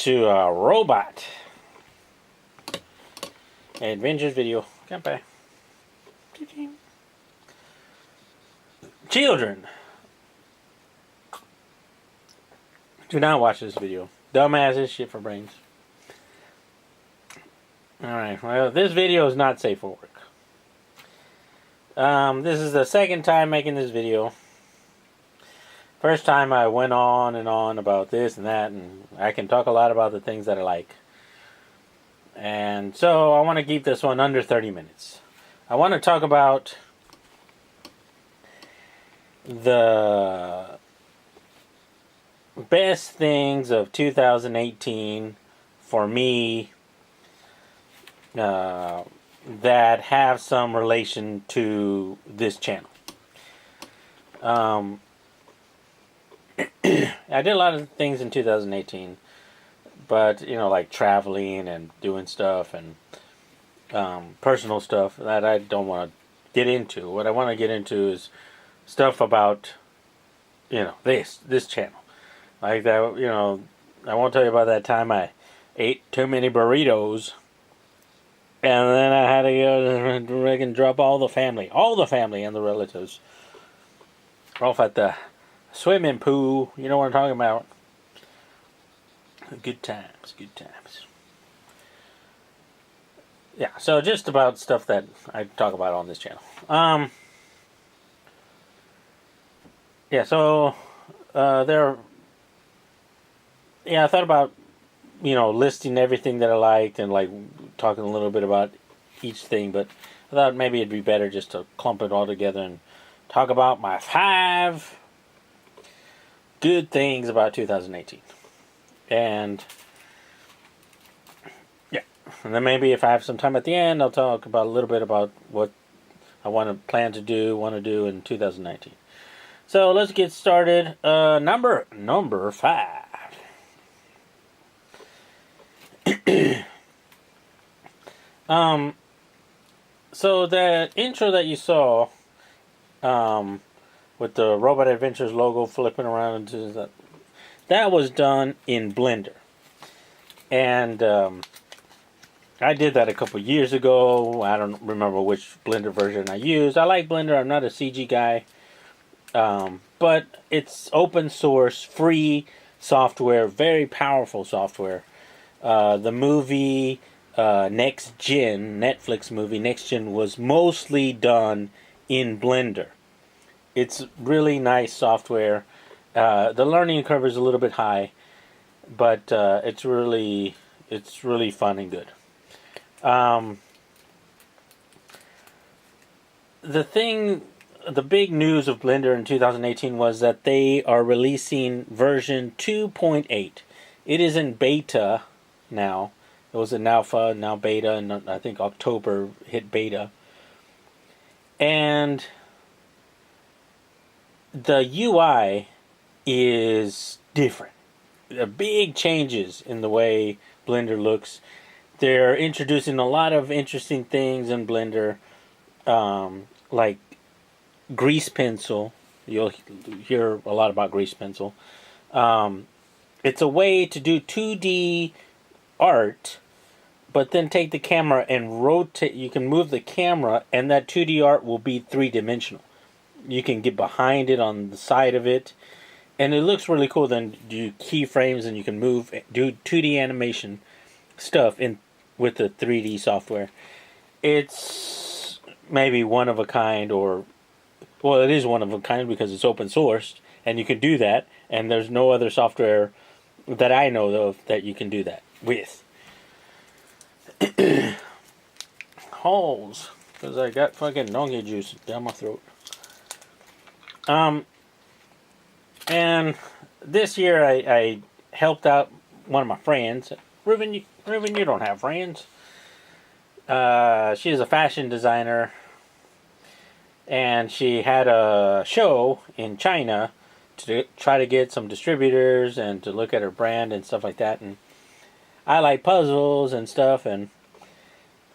to a robot adventures video. Goodbye. Children, do not watch this video. Dumbasses, shit for brains. Alright, well, this video is not safe for work. This is the second time making this video. First time I went on and on about this and that, and I can talk a lot about the things that I like. And so I want to keep this one under 30 minutes. I want to talk about the best things of 2018 for me that have some relation to this channel. I did a lot of things in 2018, but like traveling and doing stuff and personal stuff that I don't want to get into. What I want to get into is stuff about this channel, like that. I won't tell you about that time I ate too many burritos, and then I had to go and drop all the family and the relatives off at the swimming pool. You know what I'm talking about. Good times. Yeah, so just about stuff that I talk about on this channel. Yeah, so I thought about listing everything that I liked and like talking a little bit about each thing, but I thought maybe it'd be better just to clump it all together and talk about my 5 good things about 2018. And yeah, and then maybe if I have some time at the end, I'll talk about a little bit about what I want to do in 2019. So let's get started. Number 5. So the intro that you saw, with the Robot Adventures logo flipping around into that was done in Blender, and I did that a couple years ago. I don't remember which Blender version I used. I like Blender. I'm not a CG guy. But it's open source, free software, very powerful software. The movie Next Gen, Netflix movie Next Gen, was mostly done in Blender. It's really nice software. The learning curve is a little bit high, but it's really fun and good. The big news of Blender in 2018 was that they are releasing version 2.8. It is in beta now. It was in alpha, now beta, and I think October hit beta. And the UI is different. There are big changes in the way Blender looks. They're introducing a lot of interesting things in Blender, like Grease Pencil. You'll hear a lot about Grease Pencil. It's a way to do 2D art, but then take the camera and rotate. You can move the camera, and that 2D art will be 3-dimensional. You can get behind it, on the side of it, and it looks really cool. Then do keyframes, and you can do 2D animation stuff with the 3D software. It's maybe one of a kind, well, it is one of a kind because it's open sourced, and you can do that, and there's no other software that I know of that you can do that with. Holes, because I got fucking donkey juice down my throat. And this year I helped out one of my friends. Ruben, you don't have friends. She is a fashion designer, and she had a show in China to try to get some distributors and to look at her brand and stuff like that. And I like puzzles and stuff, and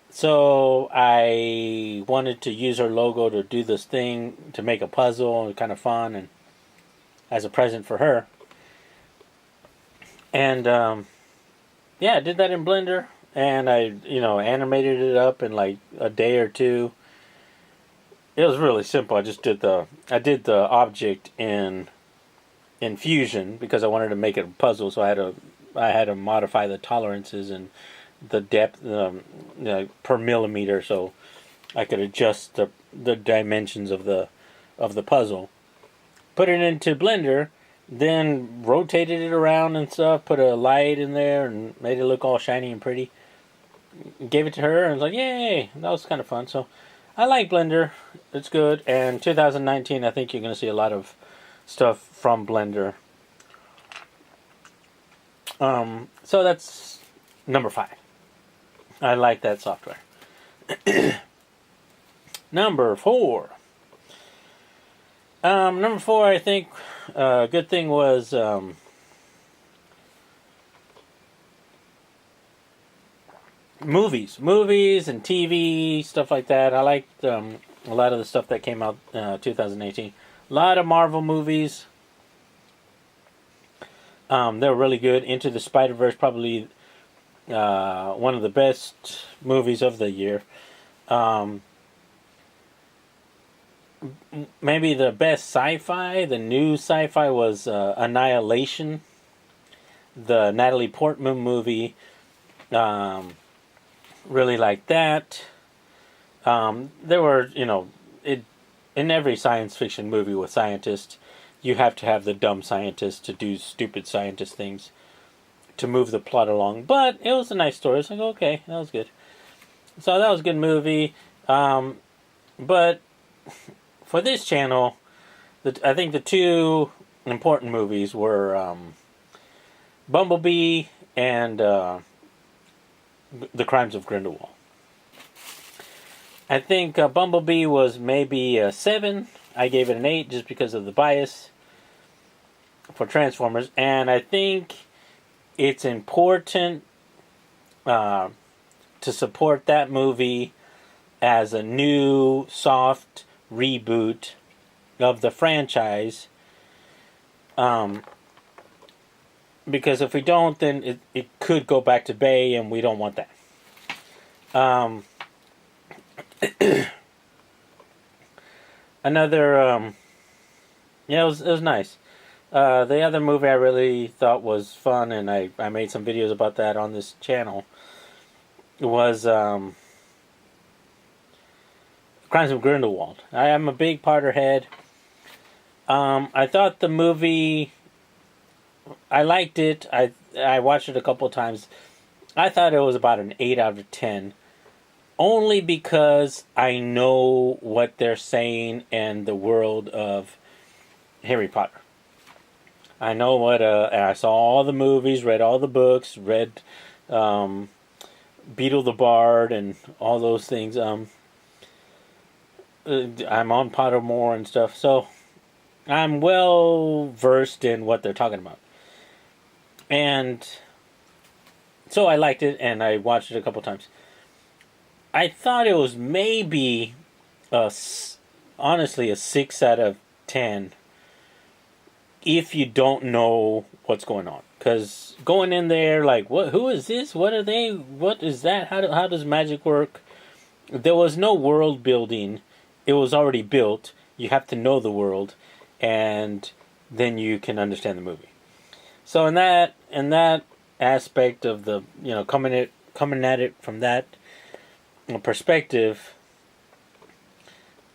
so I wanted to use her logo to do this thing, to make a puzzle, and kind of fun, and as a present for her. And yeah, I did that in Blender, and I animated it up in like a day or two. It was really simple. I did the object in Fusion because I wanted to make it a puzzle, so I had to modify the tolerances and the depth per millimeter, so I could adjust the dimensions of the puzzle. Put it into Blender, then rotated it around and stuff. Put a light in there and made it look all shiny and pretty. Gave it to her and was like, "Yay!" That was kind of fun. So I like Blender. It's good. And 2019, I think you're going to see a lot of stuff from Blender. So that's number 5. I like that software. Number 4. Number 4, I think a good thing was movies and TV, stuff like that. I liked a lot of the stuff that came out 2018. A lot of Marvel movies. They were really good. Into the Spider-Verse, probably one of the best movies of the year. Maybe the best sci-fi, the new sci-fi was Annihilation, the Natalie Portman movie. Really like that. There were, in every science fiction movie with scientists, you have to have the dumb scientists to do stupid scientist things to move the plot along. But it was a nice story. It's like, okay, that was good. So that was a good movie. But for this channel, I think the two important movies were Bumblebee and The Crimes of Grindelwald. I think Bumblebee was maybe a 7. I gave it an 8 just because of the bias for Transformers. And I think it's important to support that movie as a new, soft reboot of the franchise. Because if we don't, then it could go back to Bay, and we don't want that. Another, it was nice. The other movie I really thought was fun, and I made some videos about that on this channel, was Crimes of Grindelwald. I am a big Potterhead. I thought the movie, I liked it. I watched it a couple times. I thought it was about an 8 out of 10. Only because I know what they're saying in the world of Harry Potter. I know what, I saw all the movies, read all the books, read Beetle the Bard and all those things. I'm on Pottermore and stuff, so I'm well versed in what they're talking about. And so I liked it, and I watched it a couple times. I thought it was maybe, honestly, a 6 out of 10 if you don't know what's going on. Because going in there, like, who is this? What are they? What is that? How does magic work? There was no world building. It was already built. You have to know the world, and then you can understand the movie. So in that aspect of the, coming at it from that perspective,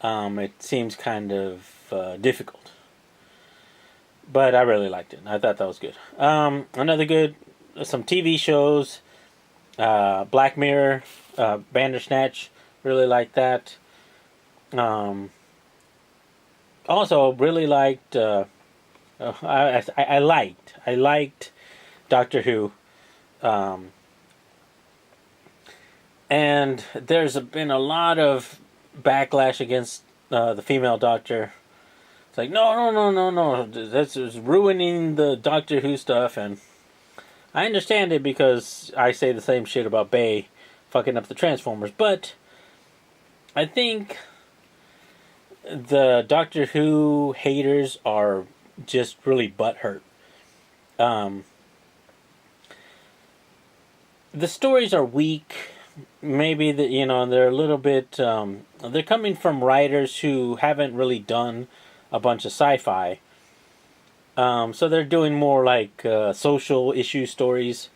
it seems kind of difficult. But I really liked it. I thought that was good. Another good, some TV shows, Black Mirror, Bandersnatch, really liked that. Also, really liked, I liked Doctor Who. And there's been a lot of backlash against the female Doctor. It's like, no, this is ruining the Doctor Who stuff. And I understand it because I say the same shit about Bay fucking up the Transformers. But I think the Doctor Who haters are just really butthurt. the stories are weak. Maybe they're a little bit. They're coming from writers who haven't really done a bunch of sci-fi. So they're doing more like social issue stories,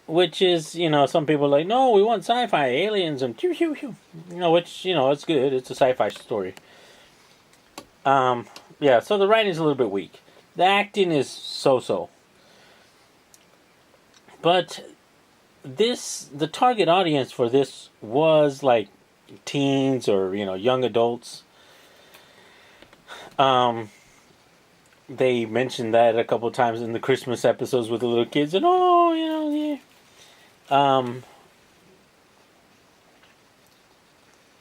which is, some people are like, no, we want sci-fi, aliens, and pew pew pew. Which, it's good. It's a sci-fi story. Yeah, so the writing's a little bit weak. The acting is so-so. But the target audience for this was like teens or, young adults. They mentioned that a couple times in the Christmas episodes with the little kids, and yeah.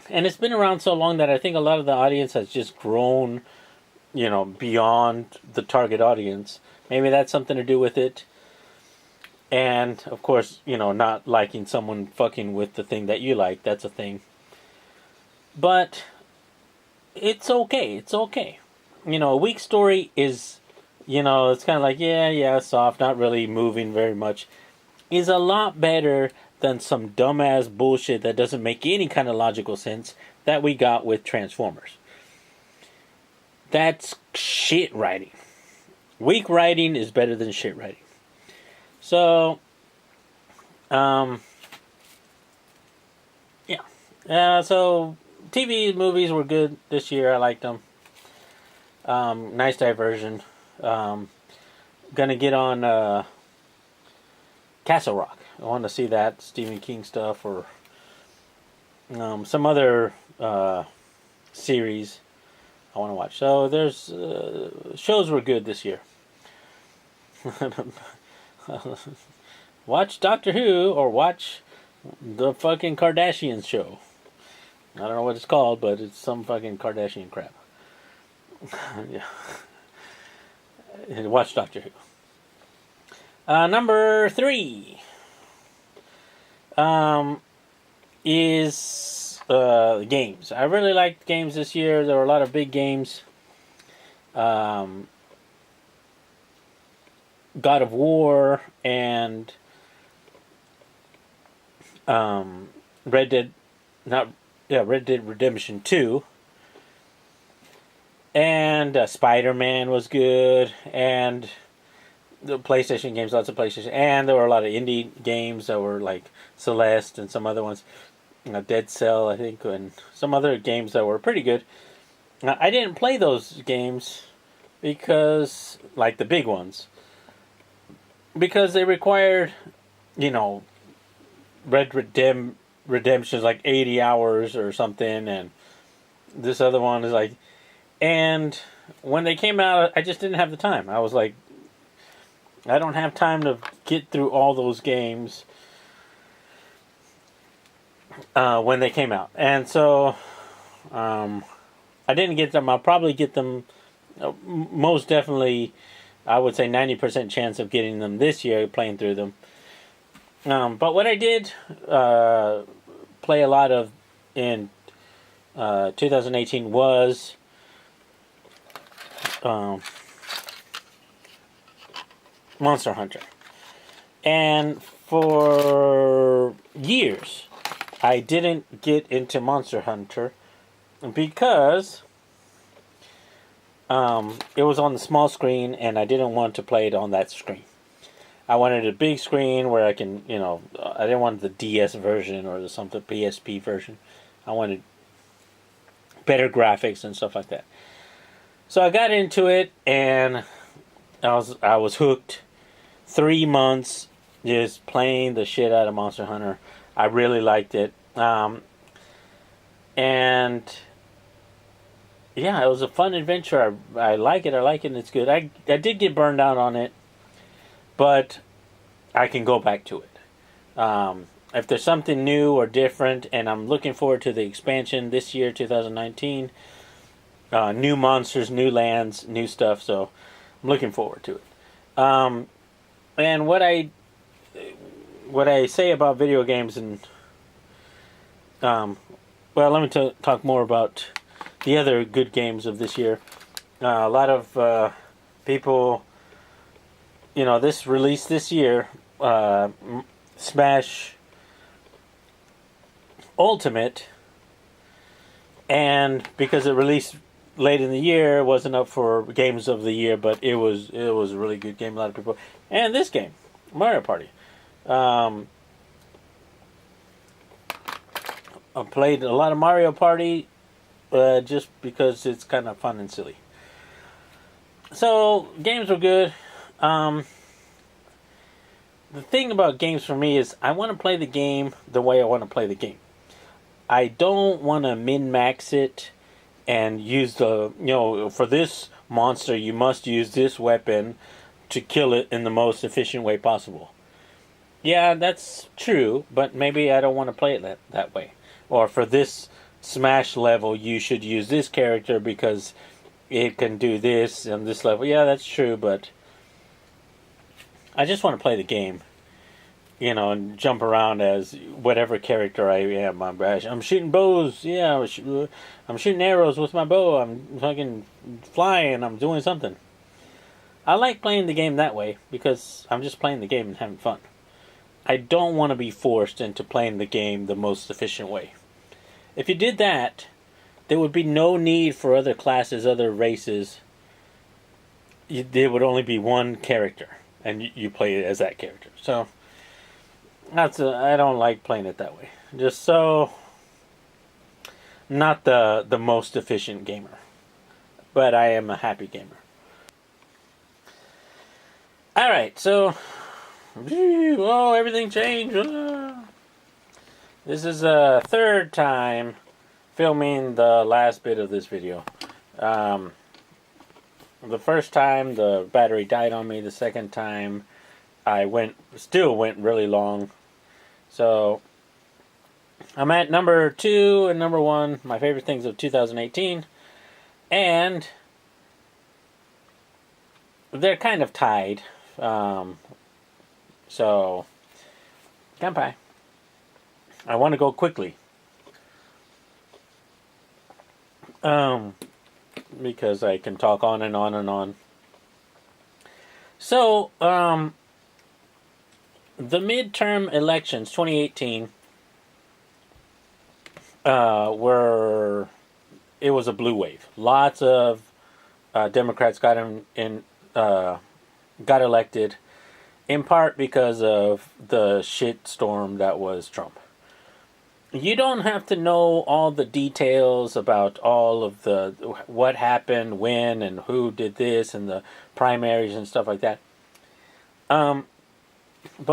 And it's been around so long that I think a lot of the audience has just grown, beyond the target audience. Maybe that's something to do with it. And, of course, not liking someone fucking with the thing that you like. That's a thing. But it's okay. It's okay. A weak story is, it's kind of like, yeah, soft, not really moving very much. Is a lot better than some dumbass bullshit that doesn't make any kind of logical sense that we got with Transformers. That's shit writing. Weak writing is better than shit writing. So, yeah. So, TV movies were good this year. I liked them. Nice diversion. Gonna get on Castle Rock. I want to see that Stephen King stuff or some other series I want to watch. So there's shows were good this year. Watch Doctor Who or watch the fucking Kardashians show. I don't know what it's called, but it's some fucking Kardashian crap. Yeah. Watch Doctor Who. Number 3 is games. I really liked games this year. There were a lot of big games. God of War and Red Dead Redemption 2. And Spider-Man was good, and the PlayStation games, lots of PlayStation, and there were a lot of indie games that were like Celeste and some other ones, Dead Cell, I think, and some other games that were pretty good. I didn't play those games because, like the big ones, because they required, Redemption is like 80 hours or something, and this other one is like. And when they came out, I just didn't have the time. I was like, I don't have time to get through all those games when they came out. And so I didn't get them. I'll probably get them, most definitely, I would say 90% chance of getting them this year, playing through them. But what I did play a lot of in 2018 was Monster Hunter. And for years, I didn't get into Monster Hunter because it was on the small screen and I didn't want to play it on that screen. I wanted a big screen where I can, I didn't want the DS version or the something PSP version. I wanted better graphics and stuff like that. So I got into it and I was hooked. 3 months just playing the shit out of Monster Hunter. I really liked it. And yeah, it was a fun adventure. I like it, and it's good. I did get burned out on it, but I can go back to it. If there's something new or different, and I'm looking forward to the expansion this year, 2019. New monsters, new lands, new stuff, so I'm looking forward to it. And what I say about video games and well, let me talk more about the other good games of this year. A lot of people, this released this year, Smash Ultimate, and because it released late in the year, it wasn't up for games of the year, but it was a really good game. A lot of people, and this game, Mario Party. I played a lot of Mario Party just because it's kind of fun and silly. So games were good. The thing about games for me is I want to play the game the way I want to play the game. I don't want to min-max it and use for this monster you must use this weapon to kill it in the most efficient way possible. Yeah, that's true, but maybe I don't want to play it that way. Or for this Smash level, you should use this character because it can do this on this level. Yeah, that's true, but I just want to play the game. And jump around as whatever character I am. I'm shooting bows. Yeah, I'm shooting arrows with my bow. I'm fucking flying. I'm doing something. I like playing the game that way because I'm just playing the game and having fun. I don't want to be forced into playing the game the most efficient way. If you did that, there would be no need for other classes, other races. There would only be one character, and you play it as that character. So I don't like playing it that way. Just so not the most efficient gamer, but I am a happy gamer. All right, so everything changed. This is a third time filming the last bit of this video. The first time the battery died on me. The second time I still went really long. So I'm at number 2 and number 1, my favorite things of 2018, and they're kind of tied. So kanpai. I want to go quickly. Because I can talk on and on and on. So, the midterm elections 2018 it was a blue wave. Lots of Democrats got elected, in part because of the shitstorm that was Trump. You don't have to know all the details about all of what happened, when, and who did this, and the primaries and stuff like that. But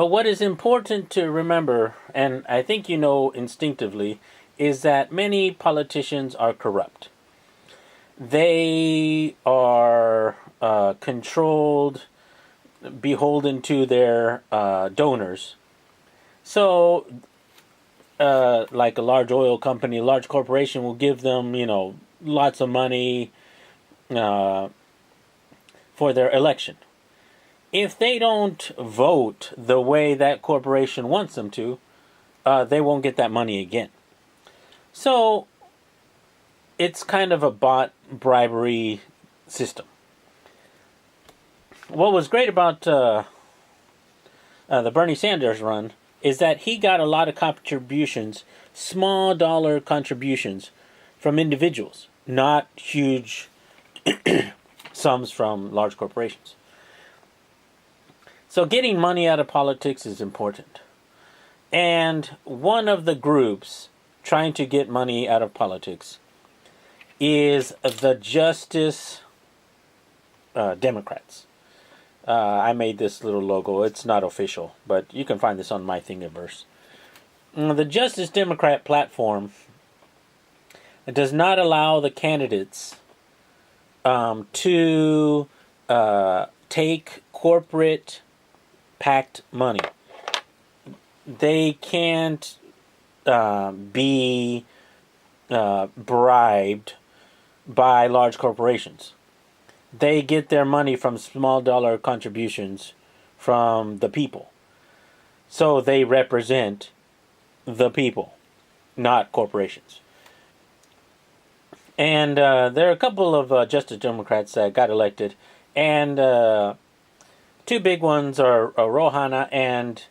what is important to remember, and I think you know instinctively, is that many politicians are corrupt. They are controlled, beholden to their donors. So, like a large oil company, a large corporation will give them, lots of money for their election. If they don't vote the way that corporation wants them to, they won't get that money again. So, it's kind of a bot bribery system. What was great about the Bernie Sanders run is that he got a lot of contributions, small dollar contributions from individuals, not huge sums from large corporations. So getting money out of politics is important. And one of the groups trying to get money out of politics is the Justice Democrats. I made this little logo. It's not official, but you can find this on my Thingiverse. The Justice Democrat platform does not allow the candidates to take corporate packed money. They can't be bribed by large corporations. They get their money from small dollar contributions from the people. So they represent the people, not corporations. And there are a couple of Justice Democrats that got elected. And two big ones are Ro Khanna and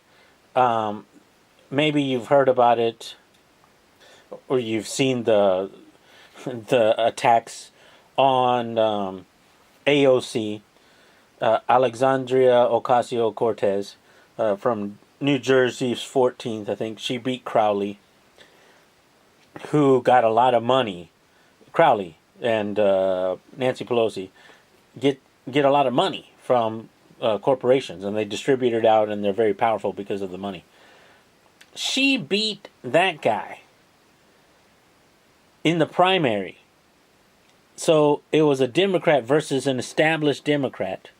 maybe you've heard about it, or you've seen the attacks on AOC, Alexandria Ocasio-Cortez, from New Jersey's 14th, I think. She beat Crowley, who got a lot of money. Crowley and Nancy Pelosi get a lot of money from corporations, and they distribute it out, and they're very powerful because of the money. She beat that guy in the primary. So it was a Democrat versus an established Democrat.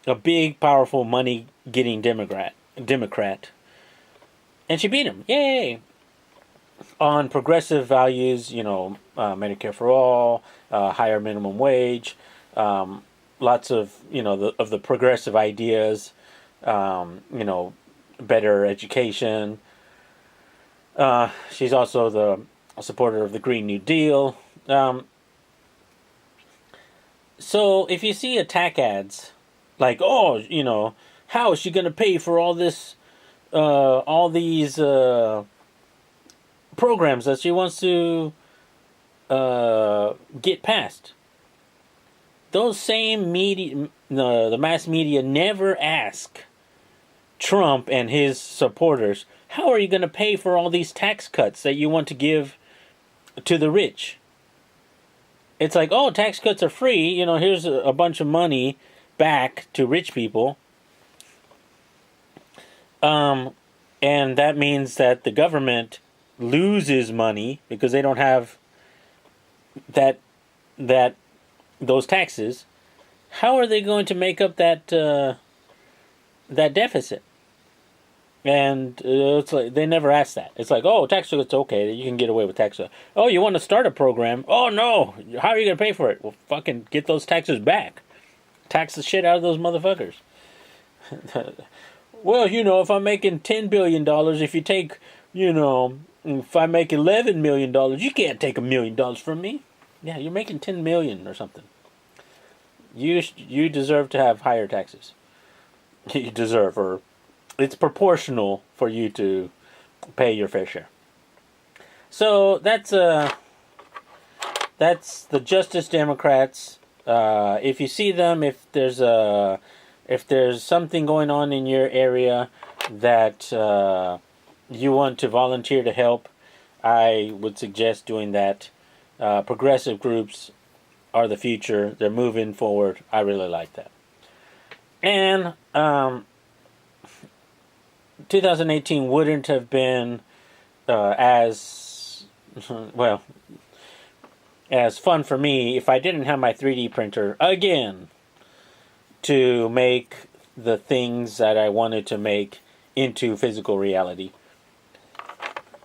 A big, powerful, money-getting Democrat. And she beat him. Yay! On progressive values, Medicare for all, higher minimum wage, lots of, the progressive ideas, better education. She's also a supporter of the Green New Deal. So if you see attack ads like, how is she going to pay for all these programs that she wants to get passed? Those same media, the mass media, never ask Trump and his supporters, how are you going to pay for all these tax cuts that you want to give to the rich? It's like, oh, tax cuts are free. Here's a bunch of money back to rich people. And that means that the government loses money because they don't have those taxes. How are they going to make up that deficit? And it's like they never ask that. It's like, oh, tax cuts, okay, you can get away with tax cuts. Oh, you want to start a program? Oh, no. How are you going to pay for it? Well, fucking get those taxes back. Tax the shit out of those motherfuckers. Well, if I'm making $10 billion, if you take, if I make $11 million, you can't take $1 million from me. Yeah, you're making $10 million or something. You deserve to have higher taxes. You deserve, or it's proportional for you to pay your fair share. So that's the Justice Democrats. If you see them, if there's something going on in your area that you want to volunteer to help, I would suggest doing that. Progressive groups are the future. They're moving forward. I really like that. And 2018 wouldn't have been as fun for me if I didn't have my 3D printer again to make the things that I wanted to make into physical reality.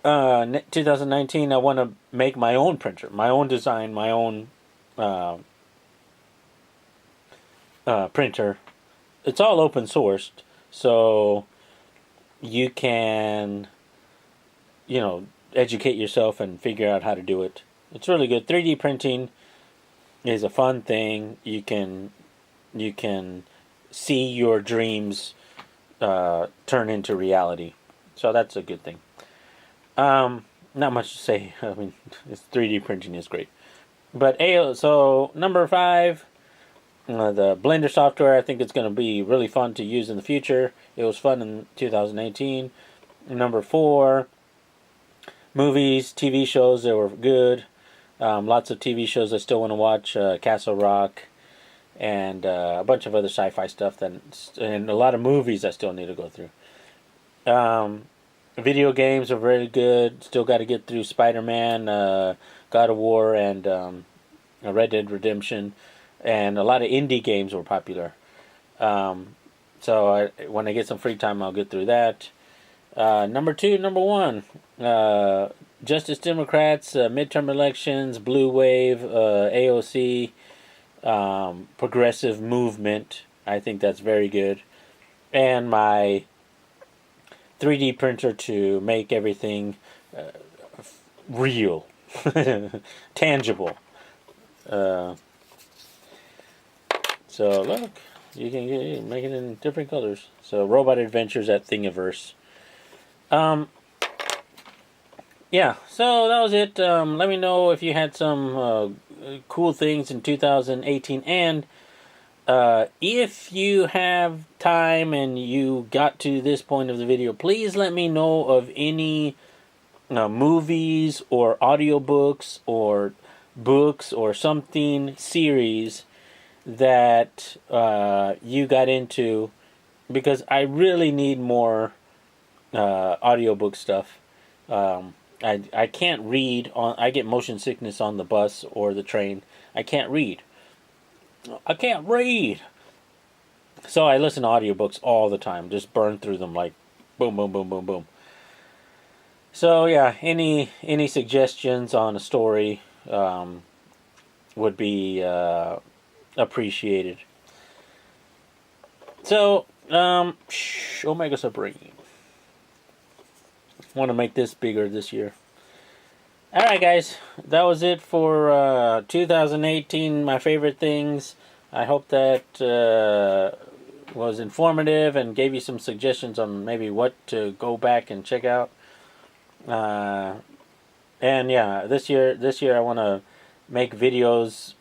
2019, I want to make my own printer, my own design, my own printer. It's all open sourced, so you can, educate yourself and figure out how to do it. It's really good. 3D printing is a fun thing. You can see your dreams turn into reality. So that's a good thing. Not much to say. I mean, 3D printing is great. But so number 5, the Blender software. I think it's going to be really fun to use in the future. It was fun in 2018. Number 4, movies, TV shows. They were good. Lots of TV shows I still want to watch. Castle Rock, and a bunch of other sci-fi stuff. And a lot of movies I still need to go through. Video games are very good. Still got to get through Spider-Man, God of War, and Red Dead Redemption. And a lot of indie games were popular. So when I get some free time, I'll get through that. Number 1, Justice Democrats, midterm elections, Blue Wave, AOC, progressive movement. I think that's very good. And my 3D printer to make everything real, tangible. So look, you can make it in different colors. So Robot Adventures at Thingiverse. Yeah, so that was it. Let me know if you had some cool things in 2018, and if you have time and you got to this point of the video, please let me know of any movies or audiobooks or books or something series that you got into, because I really need more audiobook stuff. I can't read on. I get motion sickness on the bus or the train. I can't read. I can't read. So I listen to audiobooks all the time. Just burn through them like boom, boom, boom, boom, boom. So yeah, any suggestions on a story would be appreciated. So Omega Supreme. Want to make this bigger this year. Alright guys, that was it for 2018, my favorite things. I hope that was informative and gave you some suggestions on maybe what to go back and check out. And yeah, this year I want to make videos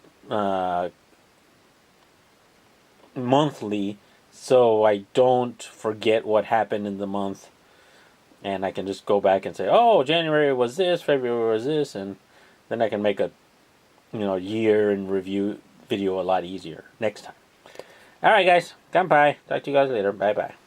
monthly, so I don't forget what happened in the month. And I can just go back and say, oh, January was this, February was this, and then I can make a year in review video a lot easier next time. Alright guys, kanpai. Talk to you guys later. Bye bye.